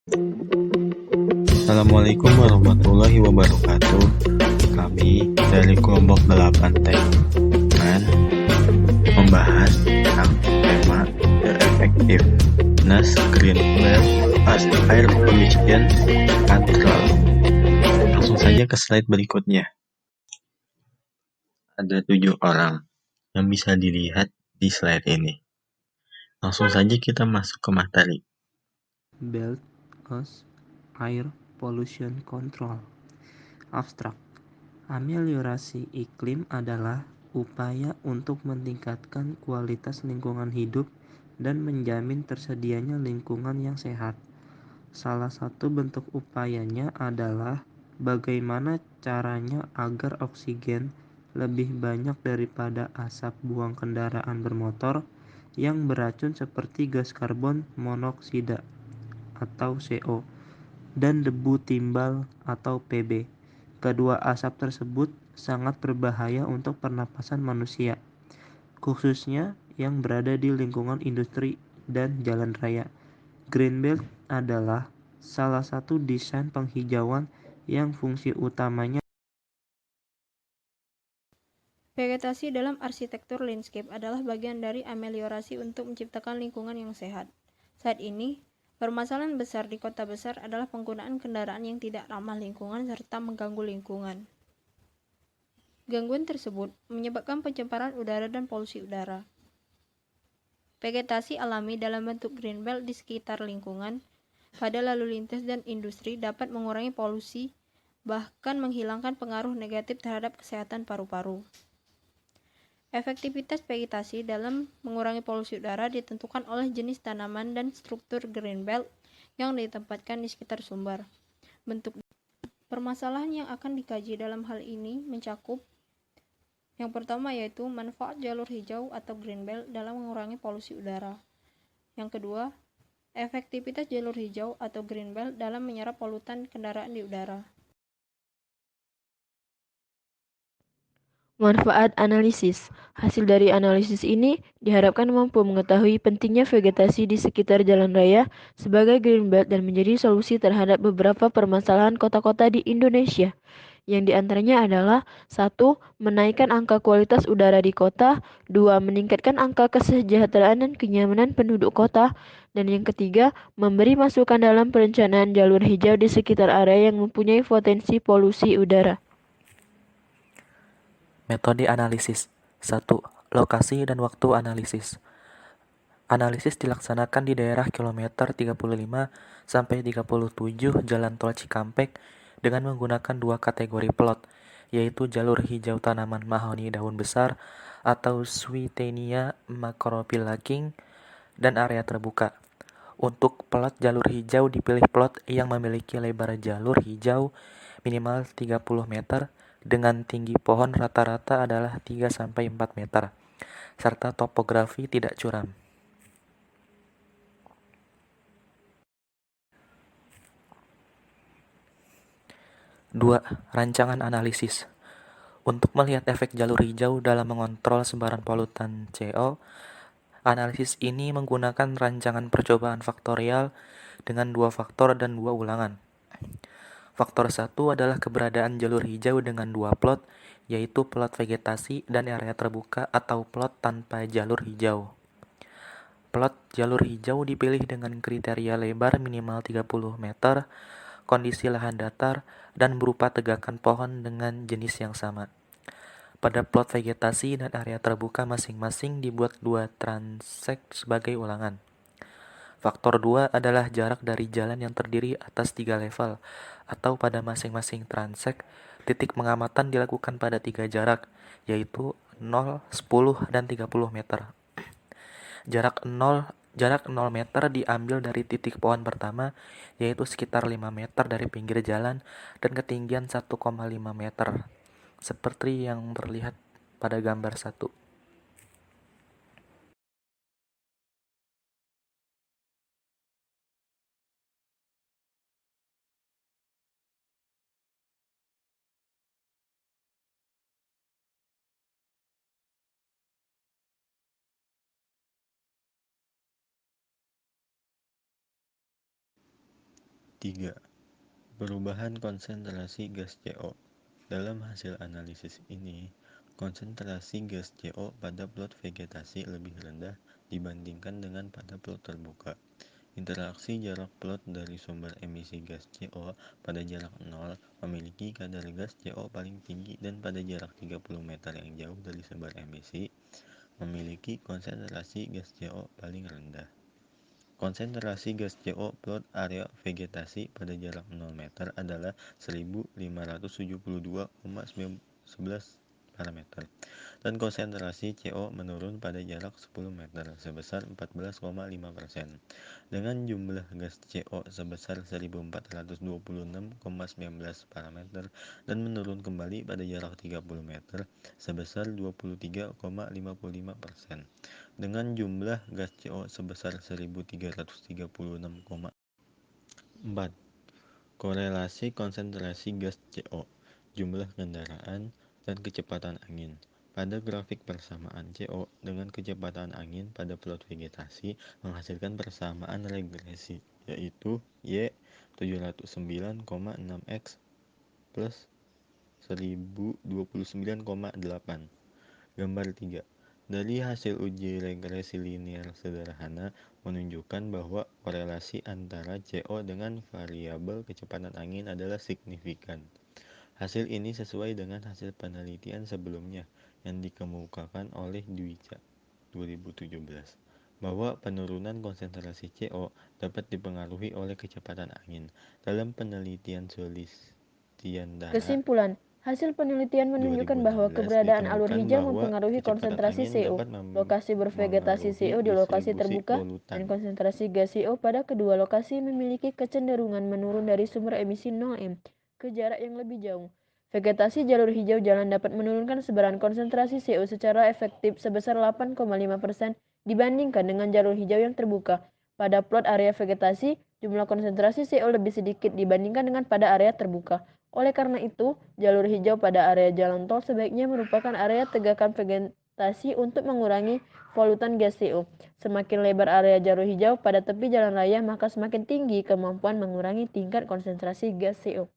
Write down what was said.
Assalamualaikum warahmatullahi wabarakatuh. Kami dari kelompok 8 T akan membahas tentang tema The Effectiveness Greenbelt as Air Pollution Control. Langsung saja ke slide berikutnya. Ada 7 orang yang bisa dilihat di slide ini. Langsung saja kita masuk ke materi. Belt as Air Pollution Control. Abstrak. Ameliorasi iklim adalah upaya untuk meningkatkan kualitas lingkungan hidup dan menjamin tersedianya lingkungan yang sehat. Salah satu bentuk upayanya adalah bagaimana caranya agar oksigen lebih banyak daripada asap buang kendaraan bermotor yang beracun seperti gas karbon monoksida atau CO dan debu timbal atau PB. Kedua asap tersebut sangat berbahaya untuk pernapasan manusia, khususnya yang berada di lingkungan industri dan jalan raya. Greenbelt adalah salah satu desain penghijauan yang fungsi utamanya Vegetasi dalam arsitektur landscape adalah bagian dari ameliorasi untuk menciptakan lingkungan yang sehat. Saat ini, permasalahan besar di kota besar adalah penggunaan kendaraan yang tidak ramah lingkungan serta mengganggu lingkungan. Gangguan tersebut menyebabkan pencemaran udara dan polusi udara. Vegetasi alami dalam bentuk greenbelt di sekitar lingkungan pada lalu lintas dan industri dapat mengurangi polusi, bahkan menghilangkan pengaruh negatif terhadap kesehatan paru-paru. Efektivitas vegetasi dalam mengurangi polusi udara ditentukan oleh jenis tanaman dan struktur greenbelt yang ditempatkan di sekitar sumber. Bentuk permasalahan yang akan dikaji dalam hal ini mencakup yang pertama yaitu manfaat jalur hijau atau greenbelt dalam mengurangi polusi udara. Yang kedua, efektivitas jalur hijau atau greenbelt dalam menyerap polutan kendaraan di udara. Manfaat analisis. Hasil dari analisis ini diharapkan mampu mengetahui pentingnya vegetasi di sekitar jalan raya sebagai greenbelt dan menjadi solusi terhadap beberapa permasalahan kota-kota di Indonesia. Yang diantaranya adalah 1. Menaikkan angka kualitas udara di kota, 2. Meningkatkan angka kesejahteraan dan kenyamanan penduduk kota, dan yang ketiga, memberi masukan dalam perencanaan jalur hijau di sekitar area yang mempunyai potensi polusi udara. Metode analisis. 1. Lokasi dan waktu analisis. Analisis dilaksanakan di daerah kilometer 35 sampai 37 Jalan Tol Cikampek dengan menggunakan dua kategori plot, yaitu jalur hijau tanaman mahoni daun besar atau Swietenia macrophyllacing dan area terbuka. Untuk plot jalur hijau dipilih plot yang memiliki lebar jalur hijau minimal 30 meter dengan tinggi pohon rata-rata adalah 3-4 meter, serta topografi tidak curam. Dua, rancangan analisis. Untuk melihat efek jalur hijau dalam mengontrol sebaran polutan CO, analisis ini menggunakan rancangan percobaan faktorial dengan 2 faktor dan 2 ulangan. Faktor 1 adalah keberadaan jalur hijau dengan 2 plot, yaitu plot vegetasi dan area terbuka atau plot tanpa jalur hijau. Plot jalur hijau dipilih dengan kriteria lebar minimal 30 meter, kondisi lahan datar, dan berupa tegakan pohon dengan jenis yang sama. Pada plot vegetasi dan area terbuka masing-masing dibuat 2 transek sebagai ulangan. Faktor 2 adalah jarak dari jalan yang terdiri atas 3 level, atau pada masing-masing transek, titik pengamatan dilakukan pada 3 jarak, yaitu 0, 10, dan 30 meter. Jarak 0 meter diambil dari titik pohon pertama, yaitu sekitar 5 meter dari pinggir jalan, dan ketinggian 1,5 meter, seperti yang terlihat pada gambar 1. 3. Perubahan konsentrasi gas CO. Dalam hasil analisis ini, konsentrasi gas CO pada plot vegetasi lebih rendah dibandingkan dengan pada plot terbuka. Interaksi jarak plot dari sumber emisi gas CO pada jarak 0 memiliki kadar gas CO paling tinggi, dan pada jarak 30 meter yang jauh dari sumber emisi memiliki konsentrasi gas CO paling rendah. Konsentrasi gas CO plot area vegetasi pada jarak 0 meter adalah 1572,11 parameter, dan konsentrasi CO menurun pada jarak 10 meter sebesar 14,5%, dengan jumlah gas CO sebesar 1426,19 parameter, dan menurun kembali pada jarak 30 meter sebesar 23,55%, dengan jumlah gas CO sebesar 1336,4. Korelasi konsentrasi gas CO, jumlah kendaraan, dan kecepatan angin. Pada grafik persamaan CO dengan kecepatan angin pada plot vegetasi menghasilkan persamaan regresi, yaitu Y 709,6X plus 1029,8. Gambar 3. Dari hasil uji regresi linear sederhana menunjukkan bahwa korelasi antara CO dengan variabel kecepatan angin adalah signifikan. Hasil ini sesuai dengan hasil penelitian sebelumnya yang dikemukakan oleh Dwija 2017, bahwa penurunan konsentrasi CO dapat dipengaruhi oleh kecepatan angin. Dalam penelitian Sulistiandara Kesimpulan, hasil penelitian menunjukkan bahwa 2016 keberadaan alur ditemukan hijau bahwa mempengaruhi kecepatan konsentrasi angin CO, dapat lokasi bervegetasi memengaruhi CO di lokasi distribusi terbuka, polutan. dan konsentrasi gas CO pada kedua lokasi memiliki kecenderungan menurun dari sumber emisi 0M ke jarak yang lebih jauh. Vegetasi jalur hijau jalan dapat menurunkan sebaran konsentrasi CO secara efektif sebesar 8,5% dibandingkan dengan jalur hijau yang terbuka. Pada plot area vegetasi, jumlah konsentrasi CO lebih sedikit dibandingkan dengan pada area terbuka. Oleh karena itu, jalur hijau pada area jalan tol sebaiknya merupakan area tegakan vegetasi untuk mengurangi polutan gas CO. Semakin lebar area jalur hijau pada tepi jalan raya, maka semakin tinggi kemampuan mengurangi tingkat konsentrasi gas CO.